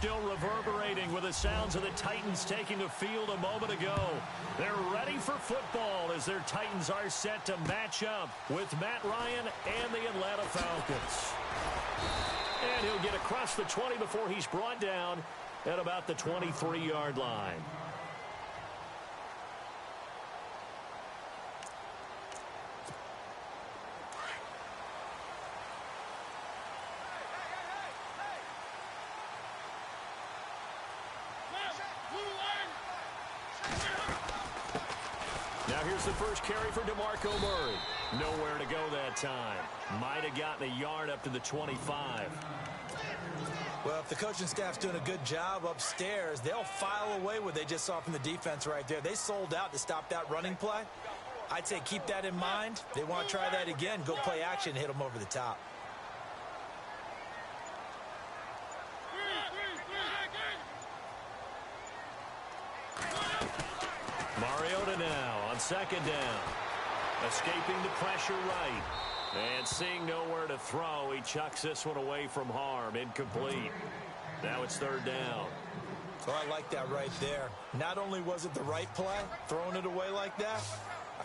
still reverberating with the sounds of the Titans taking the field a moment ago. They're ready for football as their Titans are set to match up with Matt Ryan and the Atlanta Falcons. And he'll get across the 20 before he's brought down at about the 23-yard line. Now here's the first carry for DeMarco Murray. Nowhere to go that time. Might have gotten a yard up to the 25. Well, if the coaching staff's doing a good job upstairs, they'll file away what they just saw from the defense right there. They sold out to stop that running play. I'd say keep that in mind. They want to try that again. Go play action and hit them over the top. Mariota now on second down. Escaping the pressure right. And seeing nowhere to throw, he chucks this one away from harm. Incomplete. Now it's third down. Oh, I like that right there. Not only was it the right play, throwing it away like that,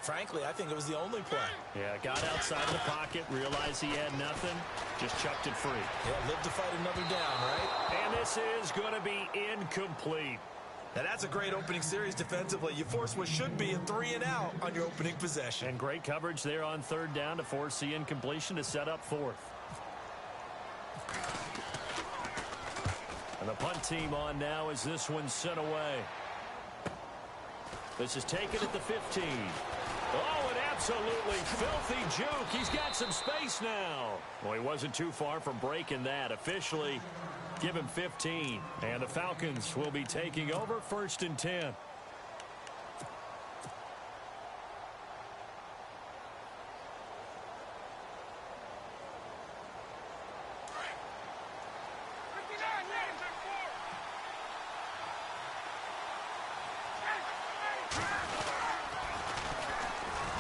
frankly, I think it was the only play. Yeah, got outside of the pocket, realized he had nothing, just chucked it free. Yeah, live to fight another down, right? And this is going to be incomplete. Now, that's a great opening series defensively. You force what should be a 3-and-out on your opening possession. And great coverage there on third down to force the incompletion to set up fourth. And the punt team on now as this one's sent away. This is taken at the 15. Oh, an absolutely filthy juke. He's got some space now. Well, he wasn't too far from breaking that. Officially, give him 15. And the Falcons will be taking over first and 10.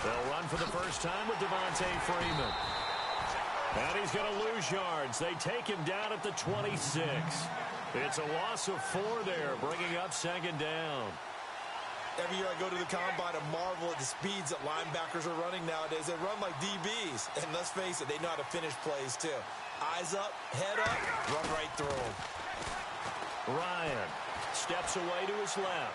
They'll run for the first time with Devontae Freeman. And he's going to lose yards. They take him down at the 26. It's a loss of 4 there, bringing up second down. Every year I go to the combine and marvel at the speeds that linebackers are running nowadays. They run like DBs. And let's face it, they know how to finish plays too. Eyes up, head up, run right through them. Ryan steps away to his left.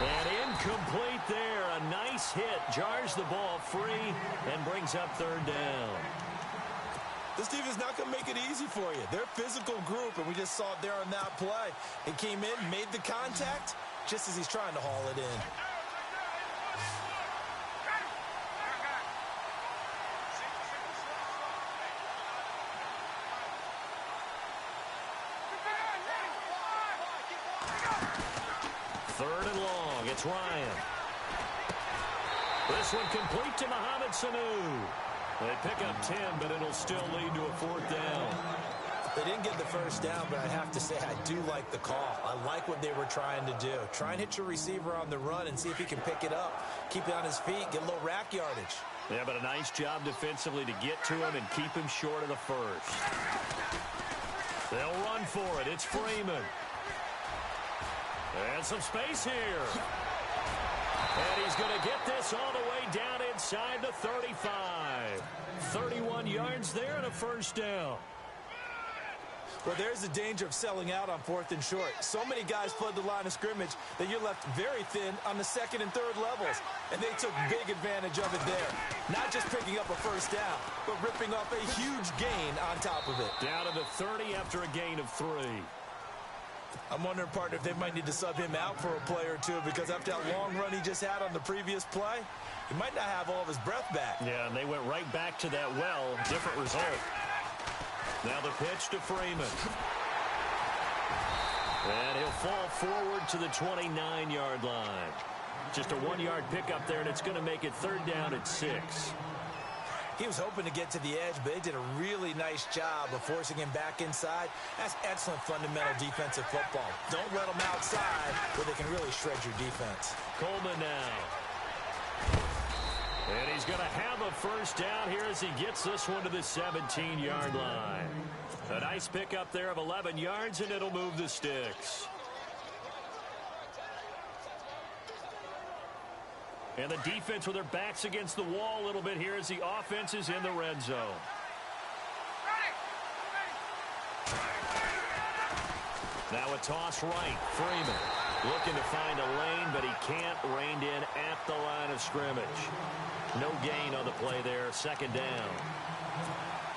And incomplete there. A nice hit. Jars the ball free and brings up third down. This team is not going to make it easy for you. They're a physical group, and we just saw it there on that play. It came in, made the contact, just as he's trying to haul it in. Third and long. It's Ryan. This one complete to Mohamed Sanu. They pick up 10, but it'll still lead to a fourth down. They didn't get the first down, but I have to say I do like the call. I like what they were trying to do. Try and hit your receiver on the run and see if he can pick it up. Keep it on his feet, get a little rack yardage. Yeah, but a nice job defensively to get to him and keep him short of the first. They'll run for it. It's Freeman. And some space here. And he's going to get this all the way down inside the 35. 31 yards there and a first down. Well, there's the danger of selling out on fourth and short. So many guys flood the line of scrimmage that you're left very thin on the second and third levels. And they took big advantage of it there. Not just picking up a first down, but ripping off a huge gain on top of it. Down to the 30 after a gain of 3. I'm wondering, partner, if they might need to sub him out for a play or two, because after that long run he just had on the previous play, he might not have all of his breath back. Yeah, and they went right back to that well. Different result. Now the pitch to Freeman. And he'll fall forward to the 29-yard line. Just a 1-yard pickup there, and it's going to make it third down at 6. He was hoping to get to the edge, but they did a really nice job of forcing him back inside. That's excellent fundamental defensive football. Don't let them outside where they can really shred your defense. Coleman now. And he's going to have a first down here as he gets this one to the 17-yard line. A nice pickup there of 11 yards, and it'll move the sticks. And the defense with their backs against the wall a little bit here as the offense is in the red zone. Now a toss right. Freeman looking to find a lane, but he can't. Reined in at the line of scrimmage. No gain on the play there. Second down.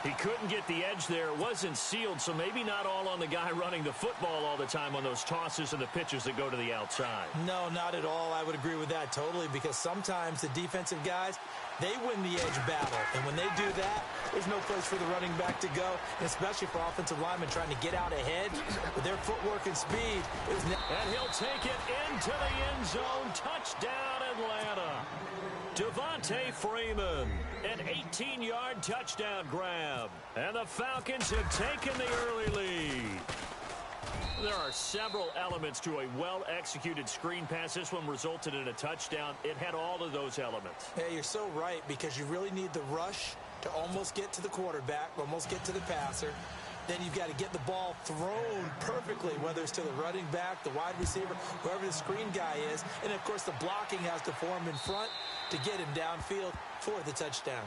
He couldn't get the edge there. It wasn't sealed, so maybe not all on the guy running the football all the time on those tosses and the pitches that go to the outside. No, not at all. I would agree with that totally, because sometimes the defensive guys, they win the edge battle. And when they do that, there's no place for the running back to go, especially for offensive linemen trying to get out ahead with their footwork and speed. And he'll take it into the end zone. Touchdown, Atlanta. Devontae Freeman, an 18-yard touchdown grab. And the Falcons have taken the early lead. There are several elements to a well-executed screen pass. This one resulted in a touchdown. It had all of those elements. Yeah, you're so right, because you really need the rush to almost get to the quarterback, almost get to the passer. Then you've got to get the ball thrown perfectly, whether it's to the running back, the wide receiver, whoever the screen guy is. And, of course, the blocking has to form in front to get him downfield for the touchdown.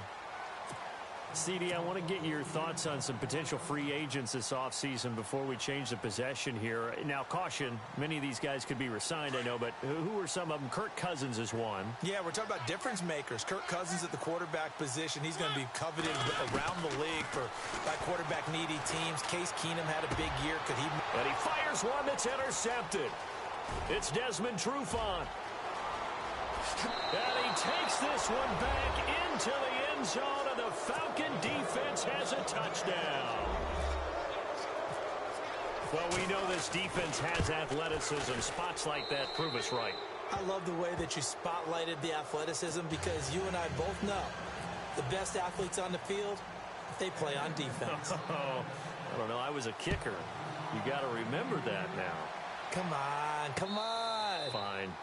CD, I want to get your thoughts on some potential free agents this offseason before we change the possession here. Now, caution, many of these guys could be re-signed, I know, but who are some of them? Kirk Cousins is one. Yeah, we're talking about difference makers. Kirk Cousins at the quarterback position. He's going to be coveted around the league by quarterback-needy teams. Case Keenum had a big year. And he fires one that's intercepted. It's Desmond Trufant. And he takes this one back into the end zone, and the Falcon defense has a touchdown. Well, we know this defense has athleticism. Spots like that prove us right. I love the way that you spotlighted the athleticism, because you and I both know the best athletes on the field, they play on defense. I don't know. I was a kicker. You got to remember that now. Come on, come on. Fine.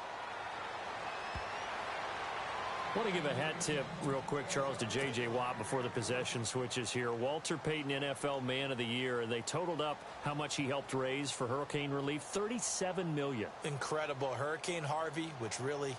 I want to give a hat tip real quick, Charles, to J.J. Watt before the possession switches here. Walter Payton, NFL Man of the Year, and they totaled up how much he helped raise for hurricane relief, $37 million. Incredible. Hurricane Harvey, which really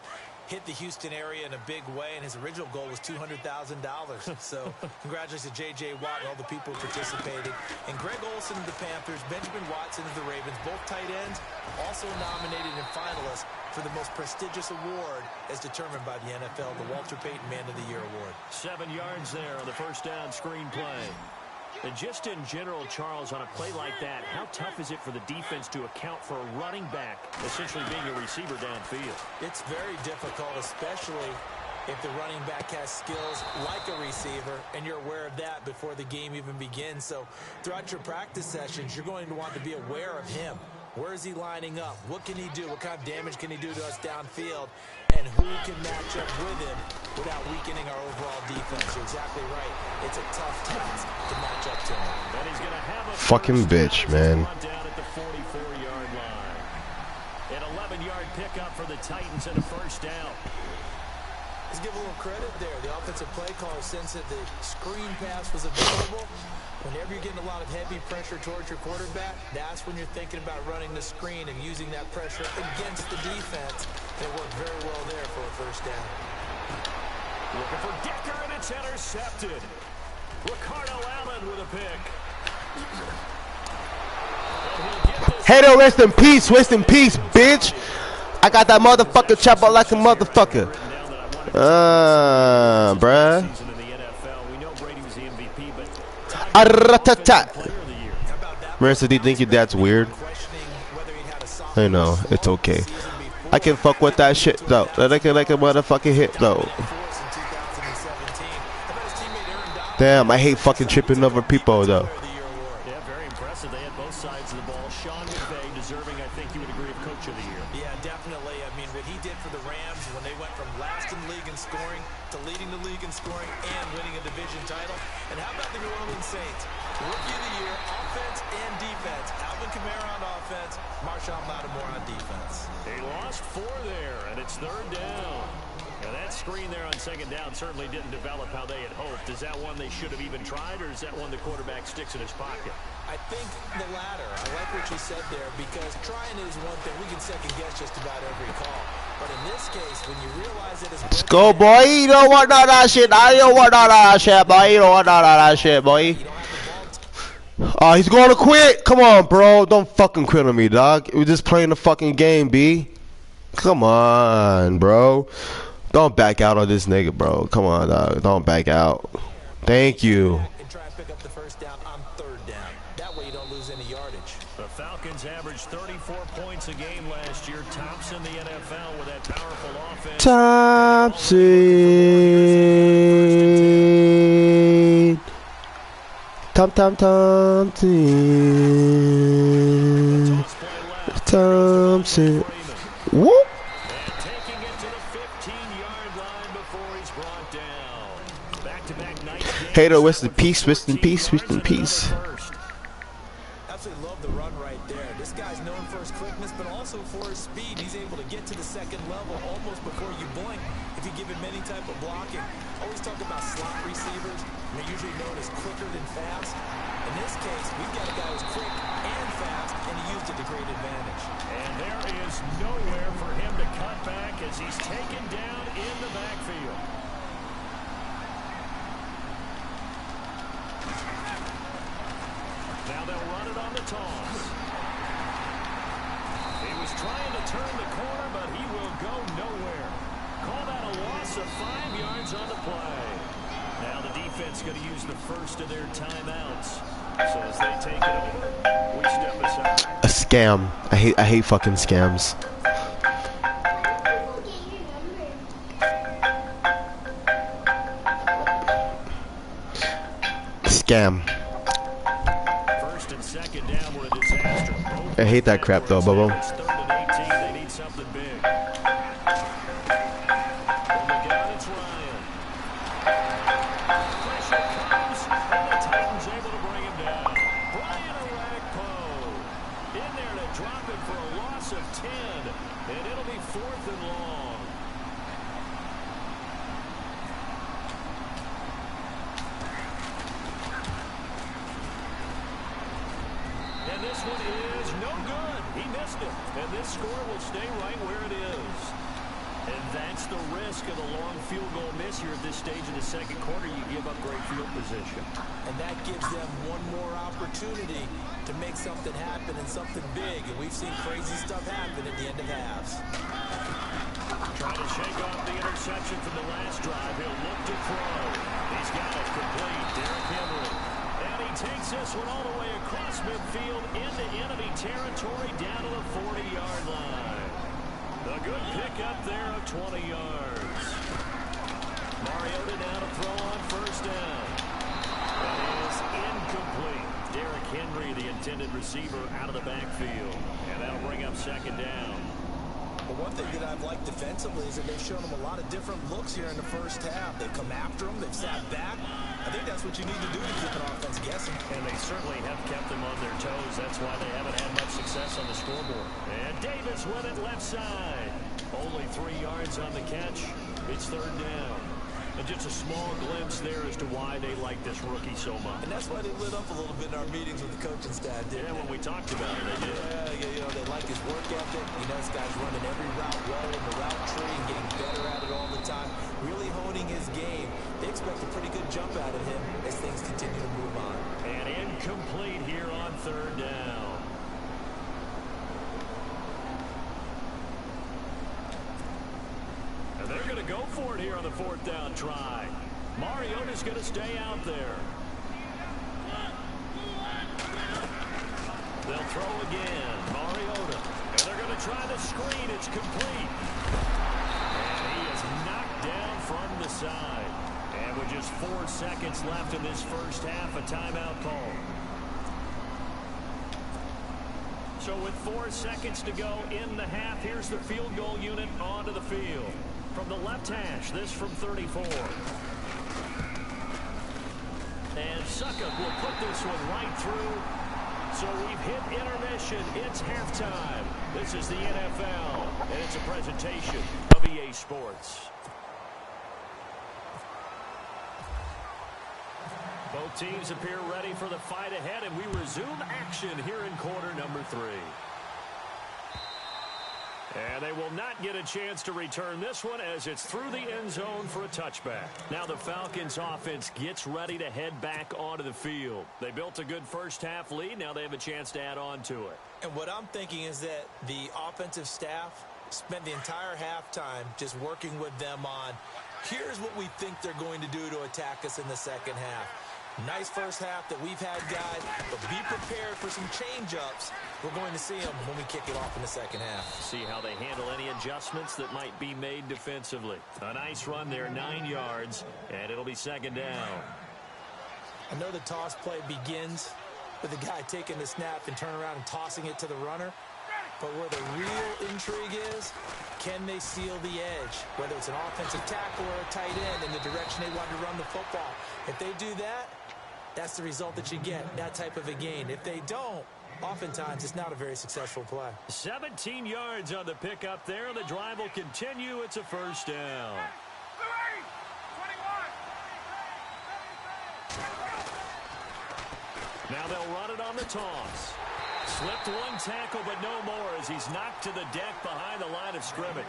hit the Houston area in a big way, and his original goal was $200,000. So congratulations to J.J. Watt and all the people who participated. And Greg Olsen of the Panthers, Benjamin Watson of the Ravens, both tight ends, also nominated and finalists for the most prestigious award as determined by the NFL, the Walter Payton Man of the Year Award. 7 yards there on the first down screen play. And just in general, Charles, on a play like that, how tough is it for the defense to account for a running back essentially being a receiver downfield? It's very difficult, especially if the running back has skills like a receiver, and you're aware of that before the game even begins. So throughout your practice sessions, you're going to want to be aware of him. Where is he lining up? What can he do? What kind of damage can he do to us downfield? And who can match up with him without weakening our overall defense? You're exactly right. It's a tough task to match up to him. And he's going to have a fucking bitch, man. Down at the 44-yard line. An 11-yard pickup for the Titans and a first down. Let's give a little credit there. The offensive play caller sensed that the screen pass was available. Whenever you're getting a lot of heavy pressure towards your quarterback, that's when you're thinking about running the screen and using that pressure against the defense. It worked very well there for a first down. Looking for Decker, and it's intercepted. Ricardo Allen with a pick. Ghrtto, rest in peace, bitch. I got that motherfucker chop out like a motherfucker. Bruh. Marissa, do you think your dad's weird? I know, it's okay. I can fuck with that shit though. Like a motherfucking hit though. Damn, I hate fucking tripping over people though. Yeah, very impressive. They had both sides of the ball. Sean McVay deserving, I think you would agree, of Coach of the Year. Yeah, definitely. I mean, what he did for the Rams when they went from last in the league in scoring to leading the league in scoring and winning a division title. And how about the New Orleans Saints? Rookie of the Year, offense and defense. Alvin Kamara on offense, Marshawn Lattimore on defense. They lost 4 there, and it's third down. Now that screen there on second down certainly didn't develop how they had hoped. Is that one they should have even tried, or is that one the quarterback sticks in his pocket? I think the latter. I like what you said there, because trying is one thing. We can second guess just about every call. But in this case, when you realize it is... Let's go, boy. You don't want none of that shit. I don't want none of that shit, boy. You don't want none of that shit, boy. Oh, he's going to quit. Come on, bro. Don't fucking quit on me, dog. We're just playing the fucking game, B. Come on, bro. Don't back out on this nigga, bro. Come on, dog. Don't back out. Thank you. And try and pick up the first down on third down. That way you don't lose any yardage. The Falcons averaged 34 points a game last year. Tops in the NFL with that powerful offense. Thompson. Thompson. Whoop. Hater, rest in peace, rest in peace, rest in peace. Absolutely love the run right there. This guy's known for his quickness, but also for his speed. He's able to get to the second level almost before you blink if you give him any type of blocking. Always talk about slot receivers, and they're usually known as quicker than fast. In this case, we've got a guy who's quick and fast, and he used it to great advantage. And there is nowhere for him to cut back as he's taken down in the backfield. Now they'll run it on the toss. He was trying to turn the corner, but he will go nowhere. Call that a loss of 5 yards on the play. Now the defense going to use the first of their timeouts. So as they take it over, we step aside. A scam. I hate fucking scams. Scam. First and second down were a disaster. I hate that crap though, Bubba. It's 3rd and 18. They need something big. On the gun, it's Ryan. Pressure comes, and the Titans able to bring him down. Brian Orakpo in there to drop him for a loss of 10, and it'll be 4th and long. And this one is no good. He missed it. And this score will stay right where it is. And that's the risk of the long field goal miss here at this stage of the second quarter. You give up great field position. And that gives them one more opportunity to make something happen and something big. And we've seen crazy stuff happen at the end of halves. Trying to shake off the interception from the last drive. He'll look to throw. He's got it complete. Derrick Henry. And he takes this one all the way across midfield into enemy territory down to the 40-yard line. A good pickup there of 20 yards. Mariota now to throw on first down. That is incomplete. Derrick Henry, the intended receiver, out of the backfield. And that'll bring up second down. But one thing that I've liked defensively is that they've shown them a lot of different looks here in the first half. They've come after them. They've sat back. I think that's what you need to do to keep an offense guessing. And they certainly have kept them on their toes. That's why they haven't had much success on the scoreboard. And Davis with it left side. Only 3 yards on the catch. It's 3rd down. And just a small glimpse there as to why they like this rookie so much. And that's why they lit up a little bit in our meetings with the coaching staff, didn't they? When we talked about it, they did. Yeah, you know, they like his work ethic. You know, this guy's running every route well in the route tree and getting better at it all the time. Really honing his game. They expect a pretty good jump out of him as things continue to move on. And incomplete here on 3rd down. And they're going to go for it here on the 4th down try. Mariota's going to stay out there. They'll throw again. Mariota. And they're going to try the screen. It's complete. And he is knocked down from the side. And with just 4 seconds left in this first half, a timeout call. So with 4 seconds to go in the half, here's the field goal unit onto the field. From the left hash, this from 34. And Suckup will put this one right through. So we've hit intermission. It's halftime. This is the NFL, and it's a presentation of EA Sports. Both teams appear ready for the fight ahead, and we resume action here in quarter number 3. And they will not get a chance to return this one as it's through the end zone for a touchback. Now the Falcons offense gets ready to head back onto the field. They built a good first half lead. Now they have a chance to add on to it. And what I'm thinking is that the offensive staff spent the entire halftime just working with them on, here's what we think they're going to do to attack us in the second half. Nice first half that we've had, guys, but be prepared for some change-ups. We're going to see them when we kick it off in the second half. See how they handle any adjustments that might be made defensively. A nice run there, 9 yards, and it'll be second down. I know the toss play begins with the guy taking the snap and turning around and tossing it to the runner. But where the real intrigue is, can they seal the edge? Whether it's an offensive tackle or a tight end in the direction they want to run the football. If they do that, that's the result that you get, that type of a gain. If they don't, oftentimes it's not a very successful play. 17 yards on the pickup there. The drive will continue. It's a first down. Now they'll run it on the toss. Slipped one tackle, but no more as he's knocked to the deck behind the line of scrimmage.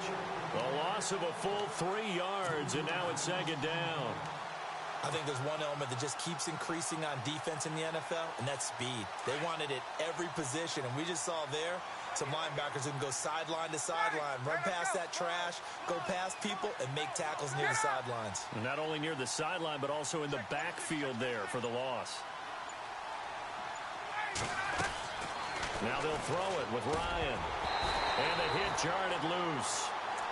A loss of a full 3 yards, and now it's second down. I think there's one element that just keeps increasing on defense in the NFL, and that's speed. They want it at every position, and we just saw there some linebackers who can go sideline to sideline, run past that trash, go past people, and make tackles near the sidelines. And not only near the sideline, but also in the backfield there for the loss. Now they'll throw it with Ryan. And the hit jarred it loose.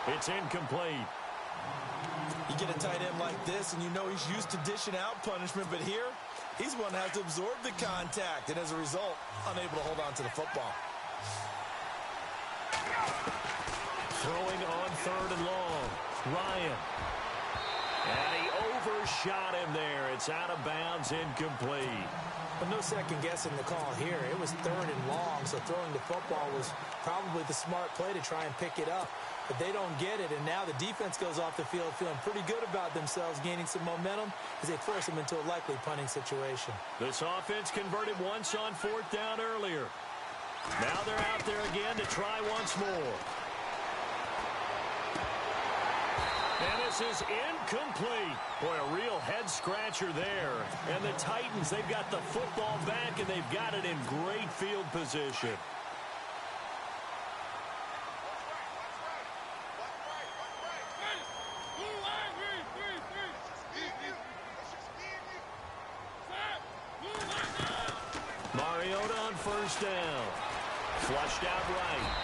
It's incomplete. You get a tight end like this, and you know he's used to dishing out punishment, but here, he's one that has to absorb the contact, and as a result, unable to hold on to the football. Throwing on 3rd and long. Ryan. And he overshot him there. It's out of bounds, incomplete. But no second guessing the call here. It was 3rd and long, so throwing the football was probably the smart play to try and pick it up. But they don't get it, and now the defense goes off the field feeling pretty good about themselves, gaining some momentum as they force them into a likely punting situation. This offense converted once on 4th down earlier. Now they're out there again to try once more. And this is incomplete. Boy, a real head-scratcher there. And the Titans, they've got the football back, and they've got it in great field position. Mariota on 1st down. Flushed out right.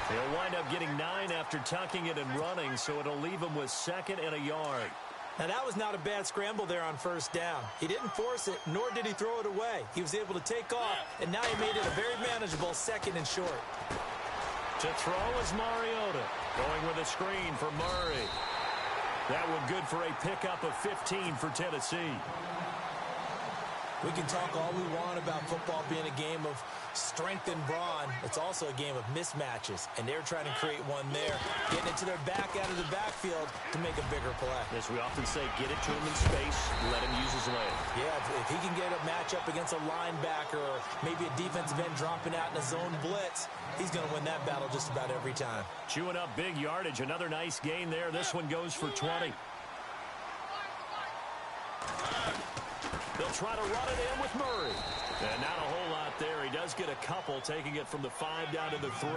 He'll wind up getting 9 after tucking it and running, so it'll leave him with 2nd and a yard. Now, that was not a bad scramble there on 1st down. He didn't force it, nor did he throw it away. He was able to take off, and now he made it a very manageable 2nd and short. To throw is Mariota, going with a screen for Murray. That one good for a pickup of 15 for Tennessee. We can talk all we want about football being a game of strength and brawn. It's also a game of mismatches, and they're trying to create one there, getting it to their back out of the backfield to make a bigger play. As we often say, get it to him in space, let him use his leg. Yeah, if he can get a matchup against a linebacker or maybe a defensive end dropping out in a zone blitz, he's going to win that battle just about every time. Chewing up big yardage, another nice gain there. This one goes for 20. They'll try to run it in with Murray. And not a whole lot there. He does get a couple, taking it from the 5 down to the 3.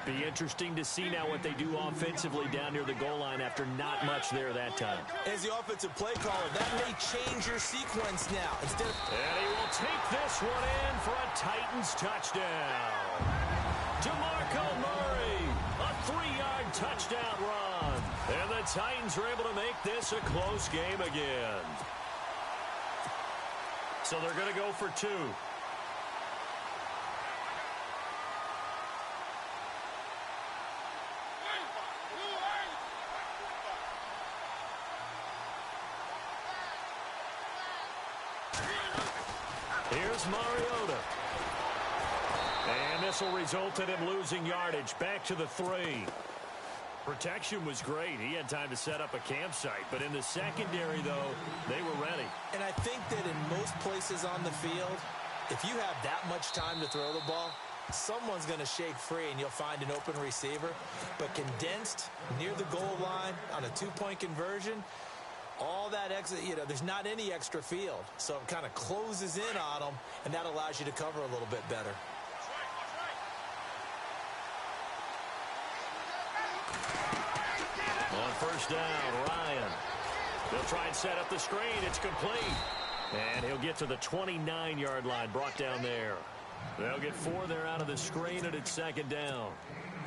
Be interesting to see now what they do offensively down near the goal line after not much there that time. As the offensive play caller, that may change your sequence now. And he will take this one in for a Titans touchdown. DeMarco Murray, a 3-yard touchdown run. And the Titans are able to make this a close game again. So they're going to go for 2. Here's Mariota. And this will result in him losing yardage back to the 3. Protection was great. He had time to set up a campsite. But in the secondary, though, they were ready. And I think that in most places on the field, if you have that much time to throw the ball, someone's going to shake free and you'll find an open receiver. But condensed near the goal line on a two-point conversion, all that extra, there's not any extra field. So it kind of closes in on them, and that allows you to cover a little bit better. On first down, Ryan. They'll try and set up the screen. It's complete. And he'll get to the 29-yard line, brought down there. They'll get 4 there out of the screen, and it's second down.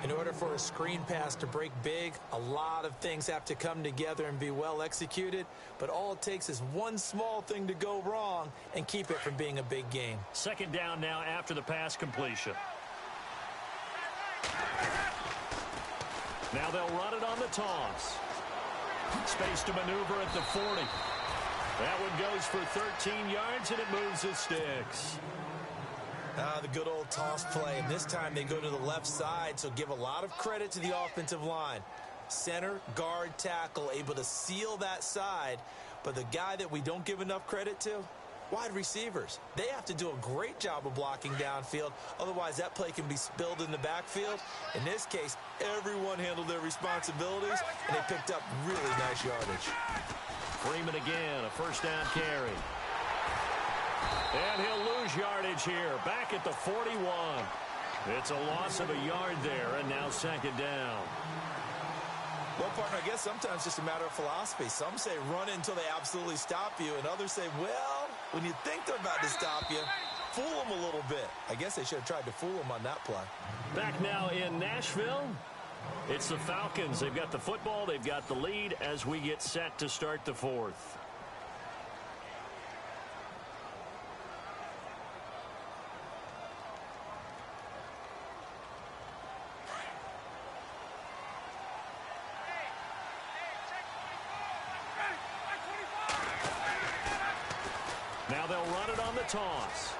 In order for a screen pass to break big, a lot of things have to come together and be well executed. But all it takes is one small thing to go wrong and keep it from being a big game. Second down now after the pass completion. Now they'll run it on the toss. Space to maneuver at the 40. That one goes for 13 yards, and it moves the sticks. The good old toss play. And this time they go to the left side, so give a lot of credit to the offensive line. Center, guard, tackle, able to seal that side. But the guy that we don't give enough credit to, wide receivers. They have to do a great job of blocking downfield. Otherwise, that play can be spilled in the backfield. In this case, everyone handled their responsibilities, and they picked up really nice yardage. Freeman again, a first down carry. And he'll lose yardage here, back at the 41. It's a loss of a yard there, and now second down. Well, partner, I guess sometimes it's just a matter of philosophy. Some say run until they absolutely stop you, and others say, well, when you think they're about to stop you, fool them a little bit. I guess they should have tried to fool them on that play. Back now in Nashville, it's the Falcons. They've got the football, they've got the lead as we get set to start the fourth. Now they'll run it on the toss.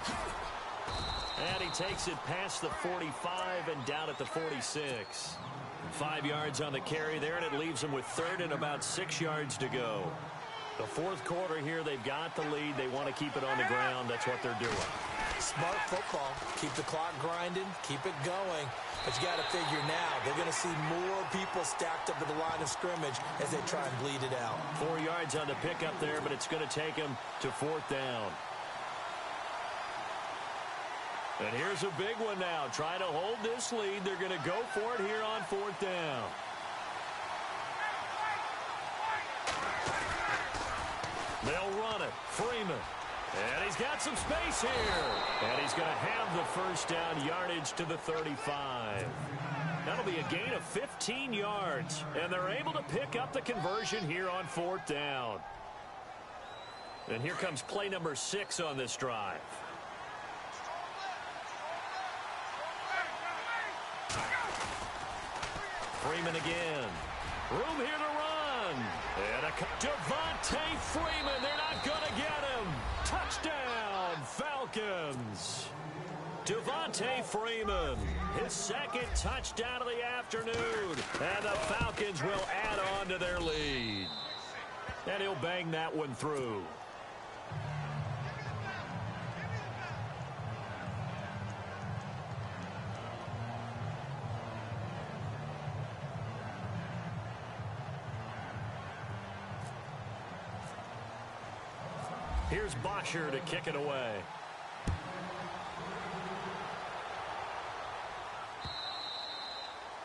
And he takes it past the 45 and down at the 46. 5 yards on the carry there, and it leaves them with third and about 6 yards to go. The fourth quarter here, they've got the lead. They want to keep it on the ground. That's what they're doing. Smart football. Keep the clock grinding. Keep it going. But you got to figure now, they're going to see more people stacked up at the line of scrimmage as they try and bleed it out. 4 yards on the pickup there, but it's going to take them to fourth down. And here's a big one now. Trying to hold this lead. They're going to go for it here on fourth down. They'll run it. Freeman. And he's got some space here. And he's going to have the first down, yardage to the 35. That'll be a gain of 15 yards. And they're able to pick up the conversion here on fourth down. And here comes play number 6 on this drive. Freeman again. Room here to run. And Devontae Freeman. They're not going to get him. Touchdown, Falcons. Devontae Freeman, his second touchdown of the afternoon. And the Falcons will add on to their lead. And he'll bang that one through. Here's Bosher to kick it away.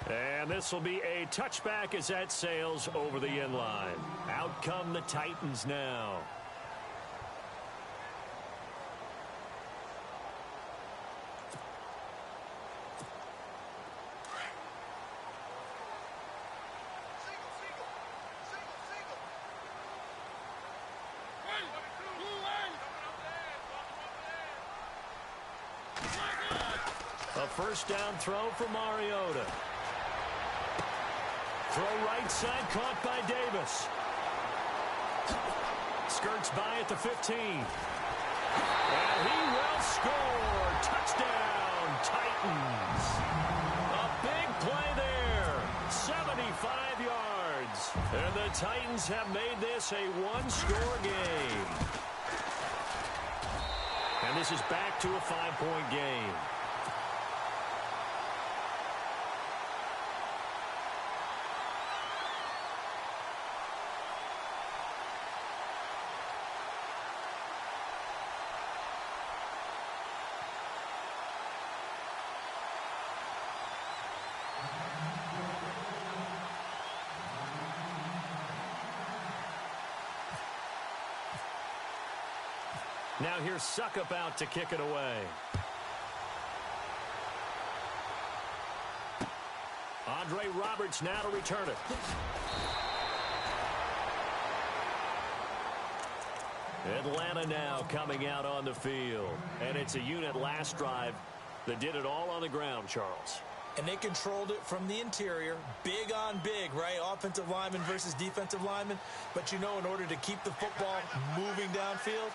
And this will be a touchback as that sails over the end line. Out come the Titans now. A first down throw for Mariota. Throw right side, caught by Davis. Skirts by at the 15. And he will score. Touchdown, Titans. A big play there. 75 The Titans have made this a one-score game. And this is back to a 5-point game. Now here's Suckup out to kick it away. Andre Roberts now to return it. Atlanta now coming out on the field. And it's a unit last drive that did it all on the ground, Charles. And they controlled it from the interior. Big on big, right? Offensive lineman versus defensive lineman. But you know, in order to keep the football moving downfield,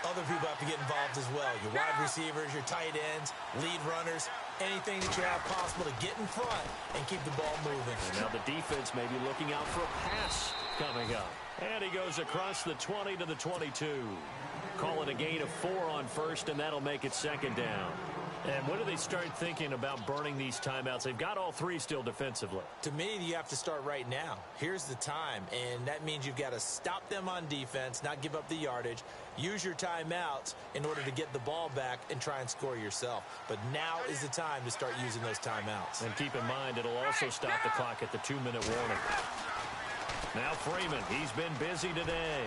other people have to get involved as well. Your wide receivers, your tight ends, lead runners, anything that you have possible to get in front and keep the ball moving. And now the defense may be looking out for a pass coming up. And he goes across the 20 to the 22. Call it a gain of 4 on first, and that'll make it second down. And when do they start thinking about burning these timeouts? They've got all 3 still defensively. To me, you have to start right now. Here's the time, and that means you've got to stop them on defense, not give up the yardage, use your timeouts in order to get the ball back and try and score yourself. But now is the time to start using those timeouts. And keep in mind, it'll also stop the clock at the 2-minute warning. Now Freeman, he's been busy today.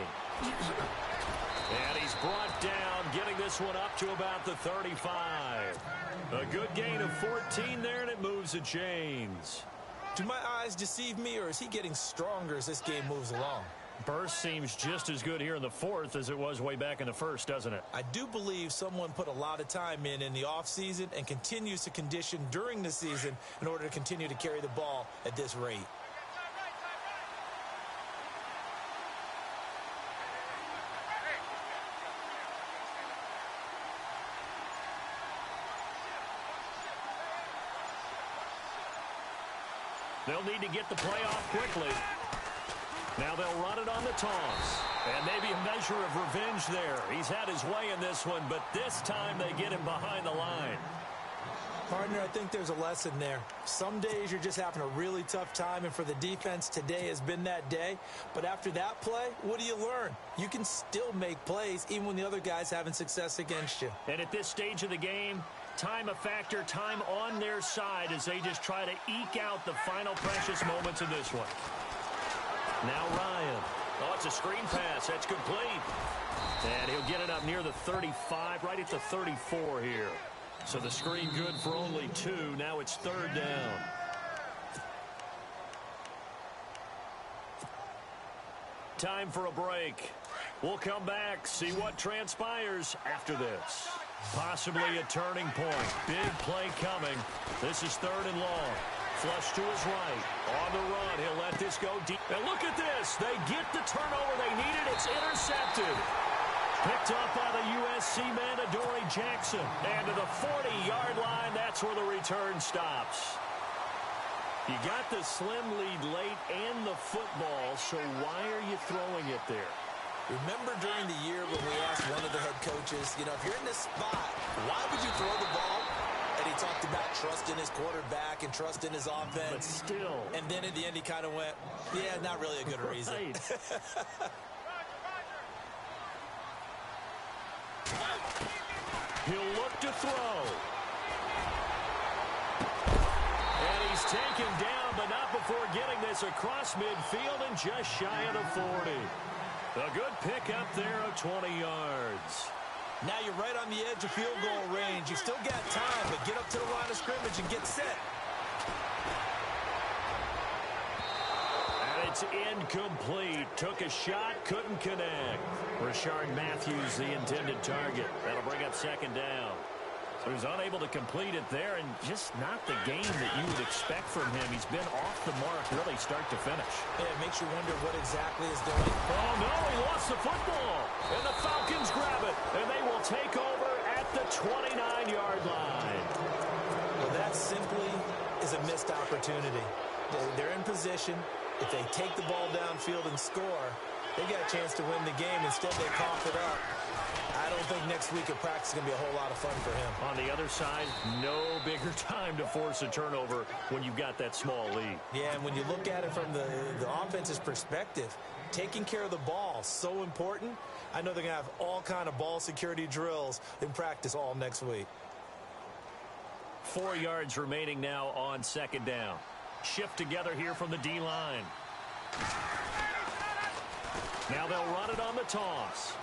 And he's brought down, getting this one up to about the 35. A good gain of 14 there, and it moves the chains. Do my eyes deceive me, or is he getting stronger as this game moves along? Burst seems just as good here in the fourth as it was way back in the first, doesn't it? I do believe someone put a lot of time in the offseason and continues to condition during the season in order to continue to carry the ball at this rate. They'll need to get the play off quickly. Now they'll run it on the toss. And maybe a measure of revenge there. He's had his way in this one, but this time they get him behind the line. Partner, I think there's a lesson there. Some days you're just having a really tough time, and for the defense, today has been that day. But after that play, what do you learn? You can still make plays even when the other guy's having success against you. And at this stage of the game, time a factor, time on their side as they just try to eke out the final precious moments of this one. Now Ryan. Oh, it's a screen pass. That's complete. And he'll get it up near the 35, right at the 34 here. So the screen good for only 2. Now it's third down. Time for a break. We'll come back, see what transpires after this. Possibly a turning point. Big play coming. This is third and long. Flush to his right. On the run, he'll let this go deep. And look at this. They get the turnover they needed. It's intercepted. Picked up by the USC man, Adoree Jackson. And to the 40-yard line, that's where the return stops. You got the slim lead late and the football, so why are you throwing it there? Remember during the year when we asked one of the head coaches, you know, if you're in this spot, why would you throw the ball? And he talked about trusting his quarterback and trusting his offense. But still. And then at the end he kind of went, yeah, not really a good reason. Right. He'll look to throw. And he's taken down, but not before getting this across midfield and just shy of the 40. A good pickup there of 20 yards. Now you're right on the edge of field goal range. You still got time, but get up to the line of scrimmage and get set. And it's incomplete. Took a shot, couldn't connect. Rashard Matthews, the intended target. That'll bring up second down. So he's unable to complete it there, and just not the game that you would expect from him. He's been off the mark really start to finish. Yeah, it makes you wonder what exactly is doing. Oh, no, he lost the football. And the Falcons grab it, and they will take over at the 29-yard line. Well, that simply is a missed opportunity. They're in position. If they take the ball downfield and score, they got a chance to win the game. Instead, they cough it up. I don't think next week at practice is going to be a whole lot of fun for him. On the other side, no bigger time to force a turnover when you've got that small lead. Yeah, and when you look at it from the offense's perspective, taking care of the ball, so important. I know they're going to have all kind of ball security drills in practice all next week. 4 yards remaining now on second down. Shift together here from the D-line. Now they'll run it on the toss.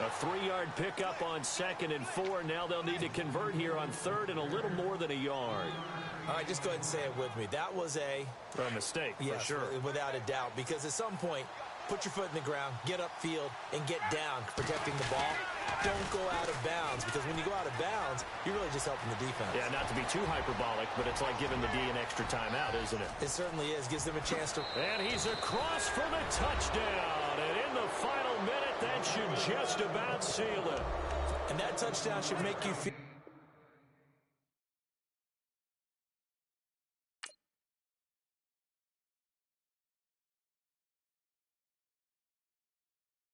A 3-yard pickup on 2nd and 4. Now they'll need to convert here on 3rd and a little more than a yard. All right, just go ahead and say it with me. That was a mistake, yes, for sure. Without a doubt, because at some point, put your foot in the ground, get upfield, and get down protecting the ball. Don't go out of bounds, because when you go out of bounds, you're really just helping the defense. Yeah, not to be too hyperbolic, but it's like giving the D an extra timeout, isn't it? It certainly is. Gives them a chance to... And he's across for the touchdown. And in the final minute, that should just about seal it. And that touchdown should make you feel...